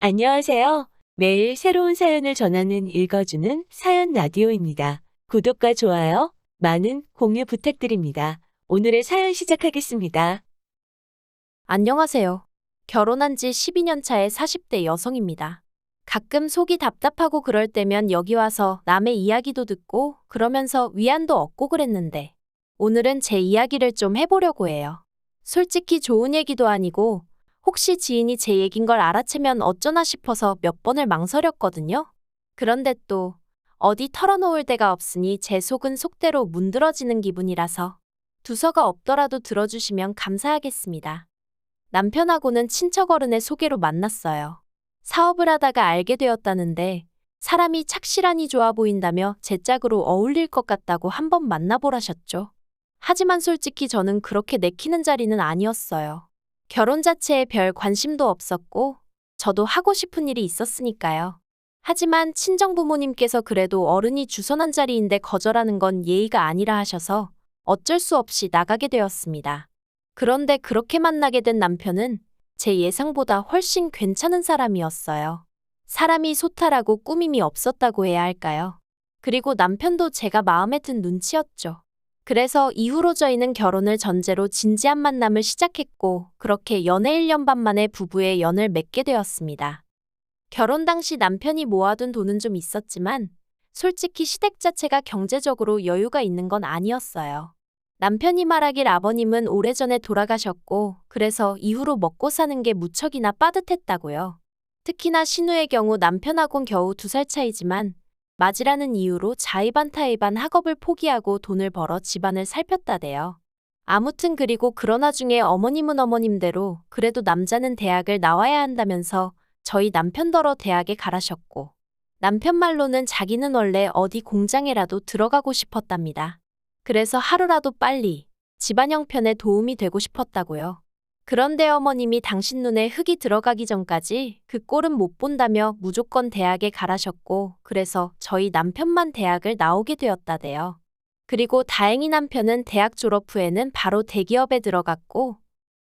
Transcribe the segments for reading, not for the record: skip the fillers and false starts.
안녕하세요. 매일 새로운 사연을 전하는 읽어주는 사연 라디오입니다. 구독과 좋아요, 많은 공유 부탁드립니다. 오늘의 사연 시작하겠습니다. 안녕하세요. 결혼한 지 12년 차의 40대 여성입니다. 가끔 속이 답답하고 그럴 때면 여기 와서 남의 이야기도 듣고 그러면서 위안도 얻고 그랬는데 오늘은 제 이야기를 좀 해보려고 해요. 솔직히 좋은 얘기도 아니고 혹시 지인이 제 얘긴 걸 알아채면 어쩌나 싶어서 몇 번을 망설였거든요. 그런데 또 어디 털어놓을 데가 없으니 제 속은 속대로 문드러지는 기분이라서 두서가 없더라도 들어주시면 감사하겠습니다. 남편하고는 친척 어른의 소개로 만났어요. 사업을 하다가 알게 되었다는데 사람이 착실하니 좋아 보인다며 제 짝으로 어울릴 것 같다고 한번 만나보라셨죠. 하지만 솔직히 저는 그렇게 내키는 자리는 아니었어요. 결혼 자체에 별 관심도 없었고 저도 하고 싶은 일이 있었으니까요. 하지만 친정부모님께서 그래도 어른이 주선한 자리인데 거절하는 건 예의가 아니라 하셔서 어쩔 수 없이 나가게 되었습니다. 그런데 그렇게 만나게 된 남편은 제 예상보다 훨씬 괜찮은 사람이었어요. 사람이 소탈하고 꾸밈이 없었다고 해야 할까요? 그리고 남편도 제가 마음에 든 눈치였죠. 그래서 이후로 저희는 결혼을 전제로 진지한 만남을 시작했고 그렇게 연애 1년 반 만에 부부의 연을 맺게 되었습니다. 결혼 당시 남편이 모아둔 돈은 좀 있었지만 솔직히 시댁 자체가 경제적으로 여유가 있는 건 아니었어요. 남편이 말하길 아버님은 오래전에 돌아가셨고 그래서 이후로 먹고 사는 게 무척이나 빠듯했다고요. 특히나 신우의 경우 남편하고는 겨우 2살 차이지만 맞이라는 이유로 자의반 타의반 학업을 포기하고 돈을 벌어 집안을 살폈다대요. 아무튼 그리고 그런 와중에 어머님은 어머님대로 그래도 남자는 대학을 나와야 한다면서 저희 남편더러 대학에 가라셨고 남편 말로는 자기는 원래 어디 공장에라도 들어가고 싶었답니다. 그래서 하루라도 빨리 집안 형편에 도움이 되고 싶었다고요. 그런데 어머님이 당신 눈에 흙이 들어가기 전까지 그 꼴은 못 본다며 무조건 대학에 가라셨고 그래서 저희 남편만 대학을 나오게 되었다대요. 그리고 다행히 남편은 대학 졸업 후에는 바로 대기업에 들어갔고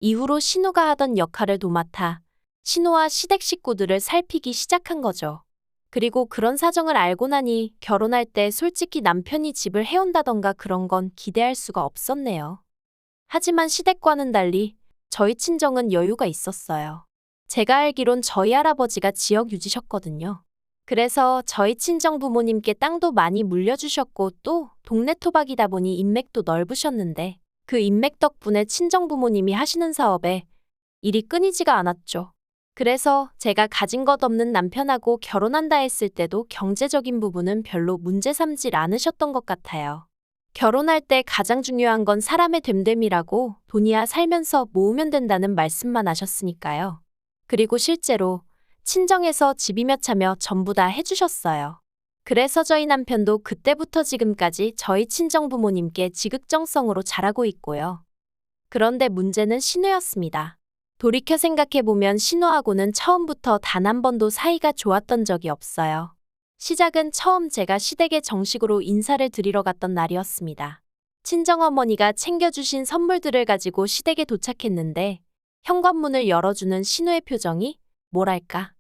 이후로 신우가 하던 역할을 도맡아 신우와 시댁 식구들을 살피기 시작한 거죠. 그리고 그런 사정을 알고 나니 결혼할 때 솔직히 남편이 집을 해온다던가 그런 건 기대할 수가 없었네요. 하지만 시댁과는 달리 저희 친정은 여유가 있었어요. 제가 알기론 저희 할아버지가 지역 유지셨거든요. 그래서 저희 친정 부모님께 땅도 많이 물려주셨고 또 동네 토박이다 보니 인맥도 넓으셨는데 그 인맥 덕분에 친정 부모님이 하시는 사업에 일이 끊이지가 않았죠. 그래서 제가 가진 것 없는 남편하고 결혼한다 했을 때도 경제적인 부분은 별로 문제 삼질 않으셨던 것 같아요. 결혼할 때 가장 중요한 건 사람의 됨됨이라고 돈이야 살면서 모으면 된다는 말씀만 하셨으니까요. 그리고 실제로 친정에서 집이며 차며 전부 다 해주셨어요. 그래서 저희 남편도 그때부터 지금까지 저희 친정 부모님께 지극정성으로 잘하고 있고요. 그런데 문제는 신우였습니다. 돌이켜 생각해보면 신우하고는 처음부터 단 한 번도 사이가 좋았던 적이 없어요. 시작은 처음 제가 시댁에 정식으로 인사를 드리러 갔던 날이었습니다. 친정어머니가 챙겨주신 선물들을 가지고 시댁에 도착했는데 현관문을 열어주는 신우의 표정이 뭐랄까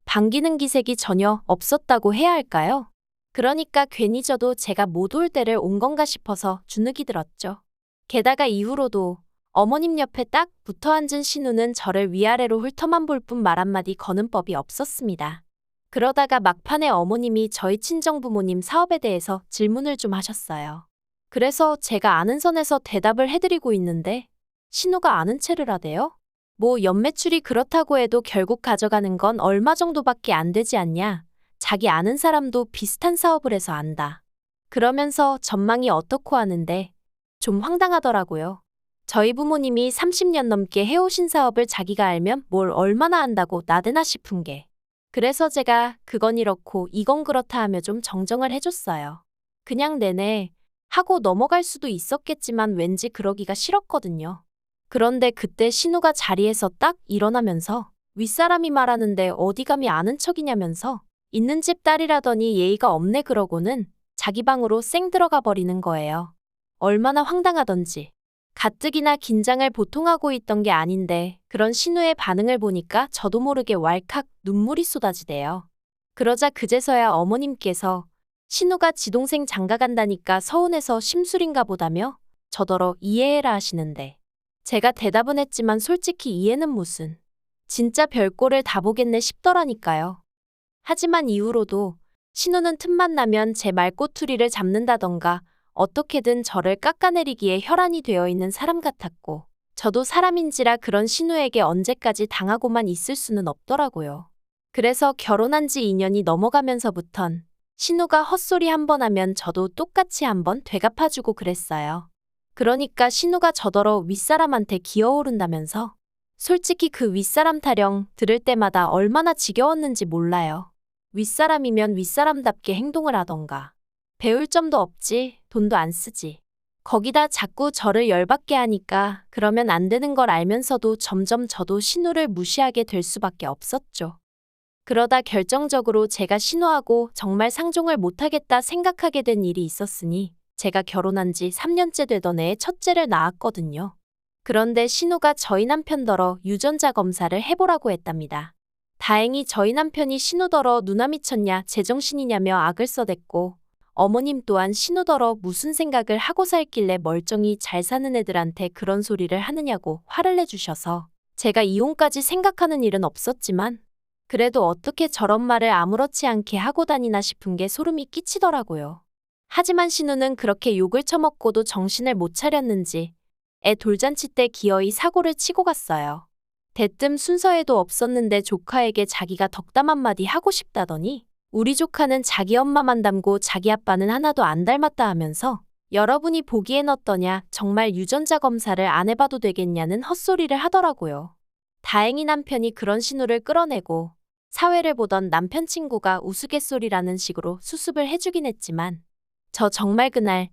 반기는 기색이 전혀 없었다고 해야 할까요? 그러니까 괜히 저도 제가 못 올 때를 온 건가 싶어서 주눅이 들었죠. 게다가 이후로도 어머님 옆에 딱 붙어 앉은 신우는 저를 위아래로 훑어만 볼 뿐 말 한마디 거는 법이 없었습니다. 그러다가 막판에 어머님이 저희 친정부모님 사업에 대해서 질문을 좀 하셨어요. 그래서 제가 아는 선에서 대답을 해드리고 있는데 신우가 아는 체를 하대요? 뭐 연매출이 그렇다고 해도 결국 가져가는 건 얼마 정도밖에 안 되지 않냐? 자기 아는 사람도 비슷한 사업을 해서 안다. 그러면서 전망이 어떻고 하는데 좀 황당하더라고요. 저희 부모님이 30년 넘게 해오신 사업을 자기가 알면 뭘 얼마나 안다고 나대나 싶은 게. 그래서 제가 그건 이렇고 이건 그렇다 하며 좀 정정을 해줬어요. 그냥 내내 하고 넘어갈 수도 있었겠지만 왠지 그러기가 싫었거든요. 그런데 그때 신우가 자리에서 딱 일어나면서 윗사람이 말하는데 어디 감히 아는 척이냐면서 있는 집 딸이라더니 예의가 없네 그러고는 자기 방으로 쌩 들어가 버리는 거예요. 얼마나 황당하던지. 가뜩이나 긴장을 보통 하고 있던 게 아닌데 그런 신우의 반응을 보니까 저도 모르게 왈칵 눈물이 쏟아지대요. 그러자 그제서야 어머님께서 신우가 지동생 장가 간다니까 서운해서 심술인가 보다며 저더러 이해해라 하시는데 제가 대답은 했지만 솔직히 이해는 무슨. 진짜 별꼴을 다 보겠네 싶더라니까요. 하지만 이후로도 신우는 틈만 나면 제 말꼬투리를 잡는다던가 어떻게든 저를 깎아내리기에 혈안이 되어 있는 사람 같았고 저도 사람인지라 그런 신우에게 언제까지 당하고만 있을 수는 없더라고요. 그래서 결혼한 지 2년이 넘어가면서부턴 신우가 헛소리 한 번 하면 저도 똑같이 한번 되갚아주고 그랬어요. 그러니까 신우가 저더러 윗사람한테 기어오른다면서 솔직히 그 윗사람 타령 들을 때마다 얼마나 지겨웠는지 몰라요. 윗사람이면 윗사람답게 행동을 하던가. 배울 점도 없지, 돈도 안 쓰지. 거기다 자꾸 저를 열받게 하니까 그러면 안 되는 걸 알면서도 점점 저도 신우를 무시하게 될 수밖에 없었죠. 그러다 결정적으로 제가 신우하고 정말 상종을 못하겠다 생각하게 된 일이 있었으니 제가 결혼한 지 3년째 되던 해에 첫째를 낳았거든요. 그런데 신우가 저희 남편더러 유전자 검사를 해보라고 했답니다. 다행히 저희 남편이 신우더러 누나 미쳤냐 제정신이냐며 악을 써댔고 어머님 또한 신우더러 무슨 생각을 하고 살길래 멀쩡히 잘 사는 애들한테 그런 소리를 하느냐고 화를 내주셔서 제가 이혼까지 생각하는 일은 없었지만 그래도 어떻게 저런 말을 아무렇지 않게 하고 다니나 싶은 게 소름이 끼치더라고요. 하지만 신우는 그렇게 욕을 처먹고도 정신을 못 차렸는지 애 돌잔치 때 기어이 사고를 치고 갔어요. 대뜸 순서에도 없었는데 조카에게 자기가 덕담 한마디 하고 싶다더니 우리 조카는 자기 엄마만 닮고 자기 아빠는 하나도 안 닮았다 하면서 여러분이 보기엔 어떠냐 정말 유전자 검사를 안 해봐도 되겠냐는 헛소리를 하더라고요. 다행히 남편이 그런 신우를 끌어내고 사회를 보던 남편 친구가 우스갯소리라는 식으로 수습을 해주긴 했지만 저 정말 그날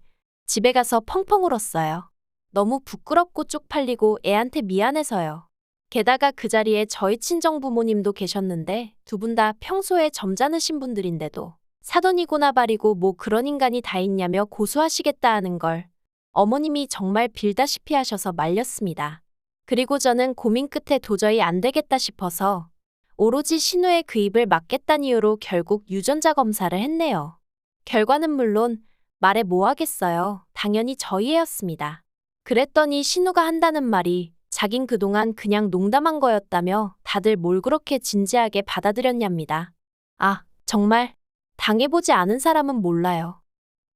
집에 가서 펑펑 울었어요. 너무 부끄럽고 쪽팔리고 애한테 미안해서요. 게다가 그 자리에 저희 친정 부모님도 계셨는데 두 분 다 평소에 점잖으신 분들인데도 사돈이고나 발이고 뭐 그런 인간이 다 있냐며 고소하시겠다 하는 걸 어머님이 정말 빌다시피 하셔서 말렸습니다. 그리고 저는 고민 끝에 도저히 안 되겠다 싶어서 오로지 신우의 그 입을 막겠다는 이유로 결국 유전자 검사를 했네요. 결과는 물론 말해 뭐 하겠어요. 당연히 저희 애였습니다. 그랬더니 신우가 한다는 말이 자긴 그동안 그냥 농담한 거였다며 다들 뭘 그렇게 진지하게 받아들였냐입니다. 아, 정말 당해보지 않은 사람은 몰라요.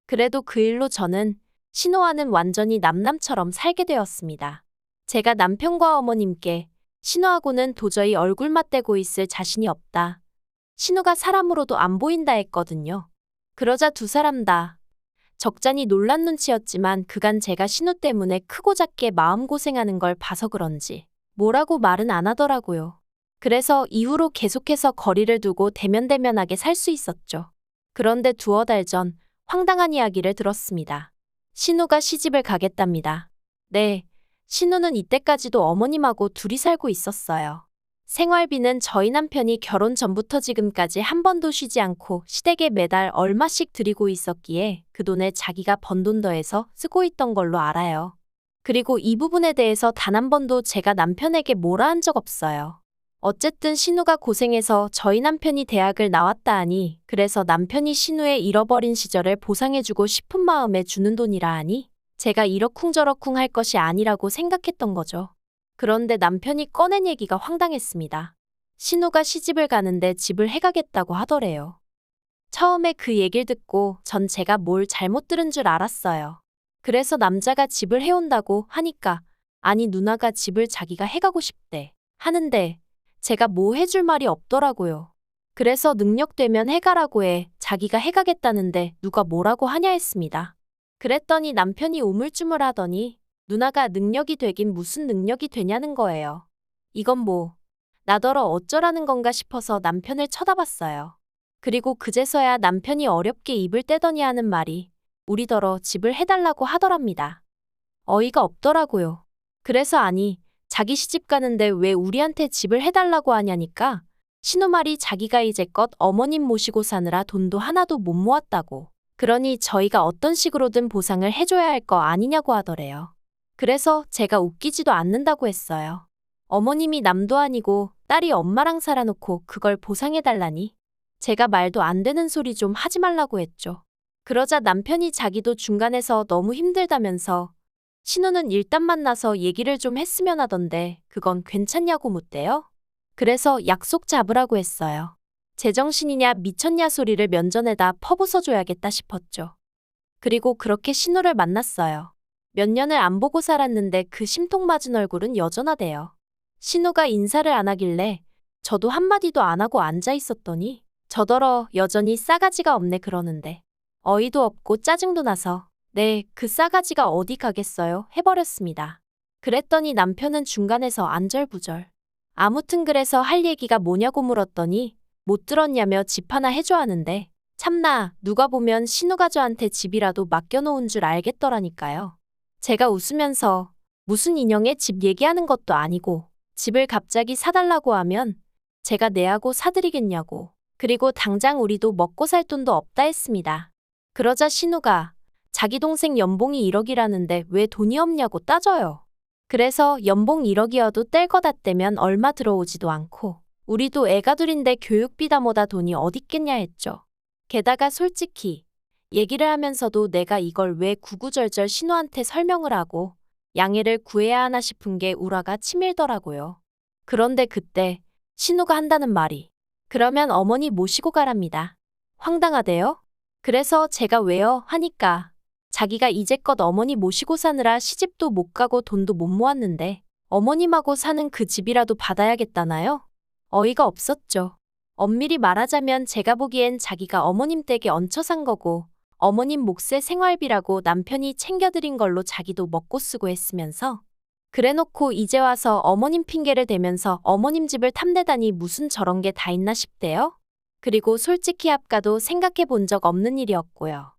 그래도 그 일로 저는 신우와는 완전히 남남처럼 살게 되었습니다. 제가 남편과 어머님께 신우하고는 도저히 얼굴 맞대고 있을 자신이 없다. 신우가 사람으로도 안 보인다 했거든요. 그러자 두 사람 다 적잖이 놀란 눈치였지만 그간 제가 신우 때문에 크고 작게 마음고생하는 걸 봐서 그런지 뭐라고 말은 안 하더라고요. 그래서 이후로 계속해서 거리를 두고 대면대면하게 살 수 있었죠. 그런데 두어 달 전 황당한 이야기를 들었습니다. 신우가 시집을 가겠답니다. 네, 신우는 이때까지도 어머님하고 둘이 살고 있었어요. 생활비는 저희 남편이 결혼 전부터 지금까지 한 번도 쉬지 않고 시댁에 매달 얼마씩 드리고 있었기에 그 돈에 자기가 번 돈 더해서 쓰고 있던 걸로 알아요. 그리고 이 부분에 대해서 단 한 번도 제가 남편에게 뭐라 한 적 없어요. 어쨌든 신우가 고생해서 저희 남편이 대학을 나왔다 하니 그래서 남편이 신우의 잃어버린 시절을 보상해주고 싶은 마음에 주는 돈이라 하니 제가 이러쿵저러쿵 할 것이 아니라고 생각했던 거죠. 그런데 남편이 꺼낸 얘기가 황당했습니다. 신우가 시집을 가는데 집을 해가겠다고 하더래요. 처음에 그 얘기를 듣고 전 제가 뭘 잘못 들은 줄 알았어요. 그래서 남자가 집을 해온다고 하니까 아니 누나가 집을 자기가 해가고 싶대 하는데 제가 뭐 해줄 말이 없더라고요. 그래서 능력되면 해가라고 해 자기가 해가겠다는데 누가 뭐라고 하냐 했습니다. 그랬더니 남편이 우물쭈물하더니 누나가 능력이 되긴 무슨 능력이 되냐는 거예요. 이건 뭐 나더러 어쩌라는 건가 싶어서 남편을 쳐다봤어요. 그리고 그제서야 남편이 어렵게 입을 떼더니 하는 말이 우리더러 집을 해달라고 하더랍니다. 어이가 없더라고요. 그래서 아니 자기 시집 가는데 왜 우리한테 집을 해달라고 하냐니까 신우 말이 자기가 이제껏 어머님 모시고 사느라 돈도 하나도 못 모았다고 그러니 저희가 어떤 식으로든 보상을 해줘야 할 거 아니냐고 하더래요. 그래서 제가 웃기지도 않는다고 했어요. 어머님이 남도 아니고 딸이 엄마랑 살아놓고 그걸 보상해달라니. 제가 말도 안 되는 소리 좀 하지 말라고 했죠. 그러자 남편이 자기도 중간에서 너무 힘들다면서 신우는 일단 만나서 얘기를 좀 했으면 하던데 그건 괜찮냐고 묻대요. 그래서 약속 잡으라고 했어요. 제정신이냐 미쳤냐 소리를 면전에다 퍼부숴줘야겠다 싶었죠. 그리고 그렇게 신우를 만났어요. 몇 년을 안 보고 살았는데 그 심통맞은 얼굴은 여전하대요. 신우가 인사를 안 하길래 저도 한마디도 안 하고 앉아 있었더니 저더러 여전히 싸가지가 없네 그러는데 어이도 없고 짜증도 나서 네, 그 싸가지가 어디 가겠어요 해버렸습니다. 그랬더니 남편은 중간에서 안절부절. 아무튼 그래서 할 얘기가 뭐냐고 물었더니 못 들었냐며 집 하나 해줘 하는데 참나 누가 보면 신우가 저한테 집이라도 맡겨놓은 줄 알겠더라니까요. 제가 웃으면서 무슨 인형의 집 얘기하는 것도 아니고 집을 갑자기 사달라고 하면 제가 내하고 사드리겠냐고. 그리고 당장 우리도 먹고 살 돈도 없다 했습니다. 그러자 신우가 자기 동생 연봉이 1억이라는데 왜 돈이 없냐고 따져요. 그래서 연봉 1억이어도 뗄 거다 떼면 얼마 들어오지도 않고 우리도 애가 둘인데 교육비다 뭐다 돈이 어딨겠냐 했죠. 게다가 솔직히 얘기를 하면서도 내가 이걸 왜 구구절절 신우한테 설명을 하고 양해를 구해야 하나 싶은 게 우라가 치밀더라고요. 그런데 그때 신우가 한다는 말이 그러면 어머니 모시고 가랍니다. 황당하대요. 그래서 제가 왜요? 하니까 자기가 이제껏 어머니 모시고 사느라 시집도 못 가고 돈도 못 모았는데 어머님하고 사는 그 집이라도 받아야겠다나요? 어이가 없었죠. 엄밀히 말하자면 제가 보기엔 자기가 어머님 댁에 얹혀 산 거고 어머님 몫의 생활비라고 남편이 챙겨드린 걸로 자기도 먹고 쓰고 했으면서 그래놓고 이제 와서 어머님 핑계를 대면서 어머님 집을 탐내다니 무슨 저런 게 다 있나 싶대요. 그리고 솔직히 아까도 생각해 본 적 없는 일이었고요.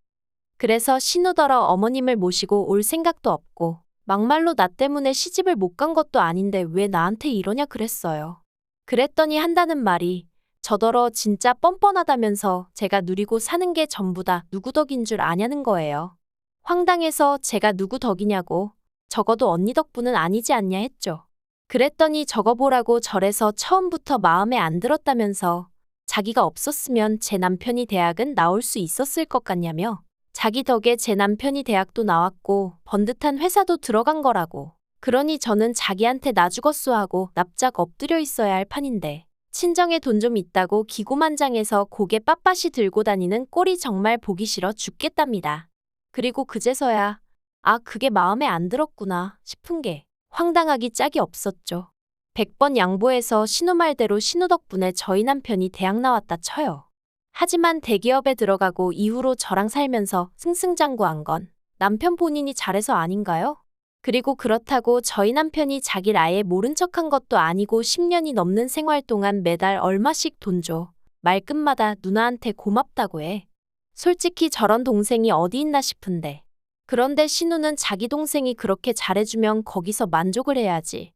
그래서 신우더러 어머님을 모시고 올 생각도 없고 막말로 나 때문에 시집을 못 간 것도 아닌데 왜 나한테 이러냐 그랬어요. 그랬더니 한다는 말이 저더러 진짜 뻔뻔하다면서 제가 누리고 사는 게 전부 다 누구 덕인 줄 아냐는 거예요. 황당해서 제가 누구 덕이냐고 적어도 언니 덕분은 아니지 않냐 했죠. 그랬더니 적어보라고 절에서 처음부터 마음에 안 들었다면서 자기가 없었으면 제 남편이 대학은 나올 수 있었을 것 같냐며 자기 덕에 제 남편이 대학도 나왔고 번듯한 회사도 들어간 거라고. 그러니 저는 자기한테 나 죽었소 하고 납작 엎드려 있어야 할 판인데 친정에 돈 좀 있다고 기고만장해서 고개 빳빳이 들고 다니는 꼴이 정말 보기 싫어 죽겠답니다. 그리고 그제서야 아 그게 마음에 안 들었구나 싶은 게 황당하기 짝이 없었죠. 100번 양보해서 신우 말대로 신우 덕분에 저희 남편이 대학 나왔다 쳐요. 하지만 대기업에 들어가고 이후로 저랑 살면서 승승장구한 건 남편 본인이 잘해서 아닌가요? 그리고 그렇다고 저희 남편이 자기를 아예 모른 척한 것도 아니고 10년이 넘는 생활 동안 매달 얼마씩 돈 줘. 말끝마다 누나한테 고맙다고 해. 솔직히 저런 동생이 어디 있나 싶은데. 그런데 신우는 자기 동생이 그렇게 잘해주면 거기서 만족을 해야지.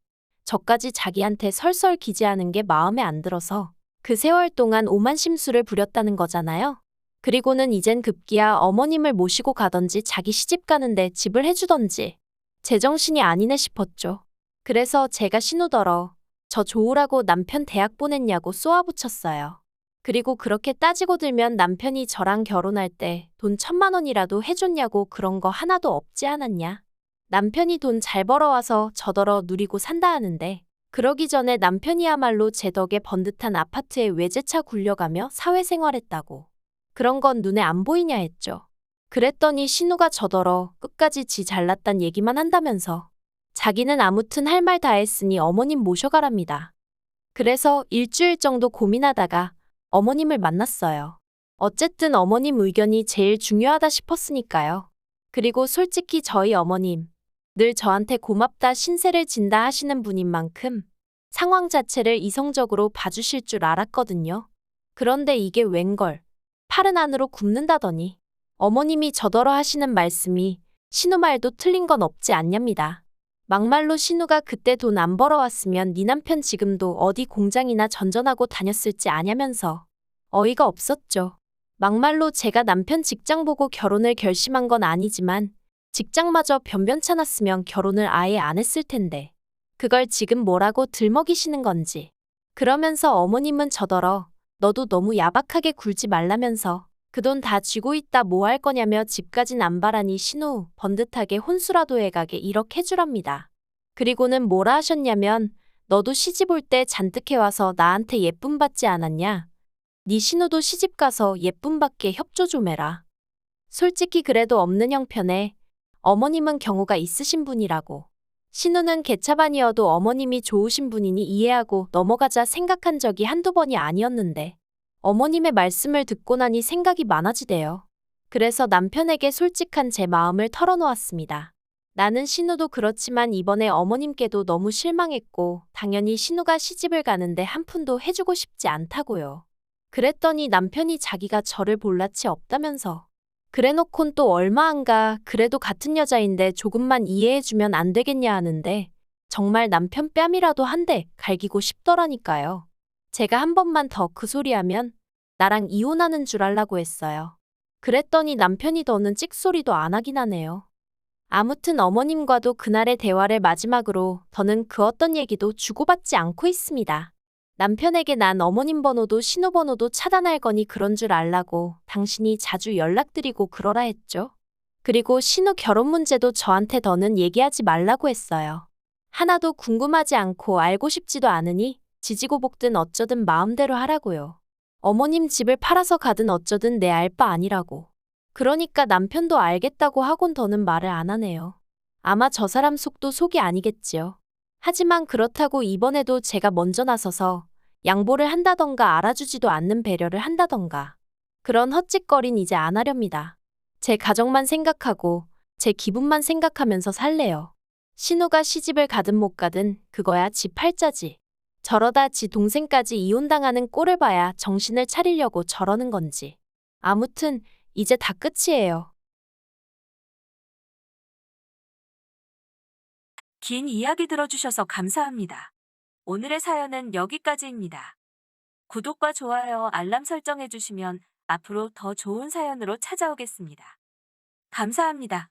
저까지 자기한테 설설 기재하는 게 마음에 안 들어서 그 세월 동안 오만 심수를 부렸다는 거잖아요. 그리고는 이젠 급기야 어머님을 모시고 가던지 자기 시집 가는데 집을 해주던지 제정신이 아니네 싶었죠. 그래서 제가 신우더러 저 좋으라고 남편 대학 보냈냐고 쏘아붙였어요. 그리고 그렇게 따지고 들면 남편이 저랑 결혼할 때 돈 1,000만 원이라도 해줬냐고 그런 거 하나도 없지 않았냐. 남편이 돈 잘 벌어와서 저더러 누리고 산다 하는데 그러기 전에 남편이야말로 제 덕에 번듯한 아파트에 외제차 굴려가며 사회생활했다고. 그런 건 눈에 안 보이냐 했죠. 그랬더니 신우가 저더러 끝까지 지 잘났단 얘기만 한다면서 자기는 아무튼 할 말 다 했으니 어머님 모셔가랍니다. 그래서 일주일 정도 고민하다가 어머님을 만났어요. 어쨌든 어머님 의견이 제일 중요하다 싶었으니까요. 그리고 솔직히 저희 어머님 늘 저한테 고맙다 신세를 진다 하시는 분인 만큼 상황 자체를 이성적으로 봐주실 줄 알았거든요. 그런데 이게 웬걸 팔은 안으로 굽는다더니 어머님이 저더러 하시는 말씀이 신우 말도 틀린 건 없지 않냐입니다. 막말로 신우가 그때 돈 안 벌어왔으면 네 남편 지금도 어디 공장이나 전전하고 다녔을지 아냐면서 어이가 없었죠. 막말로 제가 남편 직장 보고 결혼을 결심한 건 아니지만 직장마저 변변찮았으면 결혼을 아예 안 했을 텐데. 그걸 지금 뭐라고 들먹이시는 건지. 그러면서 어머님은 저더러 너도 너무 야박하게 굴지 말라면서 그 돈 다 쥐고 있다 뭐 할 거냐며 집까진 안 바라니 신우 번듯하게 혼수라도 해가게 이렇게 해주랍니다. 그리고는 뭐라 하셨냐면 너도 시집 올 때 잔뜩 해와서 나한테 예쁨 받지 않았냐? 네 신우도 시집 가서 예쁨 받게 협조 좀 해라. 솔직히 그래도 없는 형편에 어머님은 경우가 있으신 분이라고. 신우는 개차반이어도 어머님이 좋으신 분이니 이해하고 넘어가자 생각한 적이 한두 번이 아니었는데 어머님의 말씀을 듣고 나니 생각이 많아지대요. 그래서 남편에게 솔직한 제 마음을 털어놓았습니다. 나는 신우도 그렇지만 이번에 어머님께도 너무 실망했고 당연히 신우가 시집을 가는데 한 푼도 해주고 싶지 않다고요. 그랬더니 남편이 자기가 저를 볼 낯이 없다면서 그래놓곤 또 얼마 안 가 그래도 같은 여자인데 조금만 이해해주면 안 되겠냐 하는데 정말 남편 뺨이라도 한 대 갈기고 싶더라니까요. 제가 한 번만 더 그 소리하면 나랑 이혼하는 줄 알라고 했어요. 그랬더니 남편이 더는 찍소리도 안 하긴 하네요. 아무튼 어머님과도 그날의 대화를 마지막으로 더는 그 어떤 얘기도 주고받지 않고 있습니다. 남편에게 난 어머님 번호도 신호 번호도 차단할 거니 그런 줄 알라고 당신이 자주 연락드리고 그러라 했죠. 그리고 신우 결혼 문제도 저한테 더는 얘기하지 말라고 했어요. 하나도 궁금하지 않고 알고 싶지도 않으니 지지고 볶든 어쩌든 마음대로 하라고요. 어머님 집을 팔아서 가든 어쩌든 내 알 바 아니라고. 그러니까 남편도 알겠다고 하곤 더는 말을 안 하네요. 아마 저 사람 속도 속이 아니겠지요. 하지만 그렇다고 이번에도 제가 먼저 나서서 양보를 한다던가 알아주지도 않는 배려를 한다던가 그런 헛짓거린 이제 안 하렵니다. 제 가정만 생각하고 제 기분만 생각하면서 살래요. 신우가 시집을 가든 못 가든 그거야 지 팔자지. 저러다 지 동생까지 이혼당하는 꼴을 봐야 정신을 차리려고 저러는 건지. 아무튼 이제 다 끝이에요. 긴 이야기 들어주셔서 감사합니다. 오늘의 사연은 여기까지입니다. 구독과 좋아요, 알람 설정해주시면 앞으로 더 좋은 사연으로 찾아오겠습니다. 감사합니다.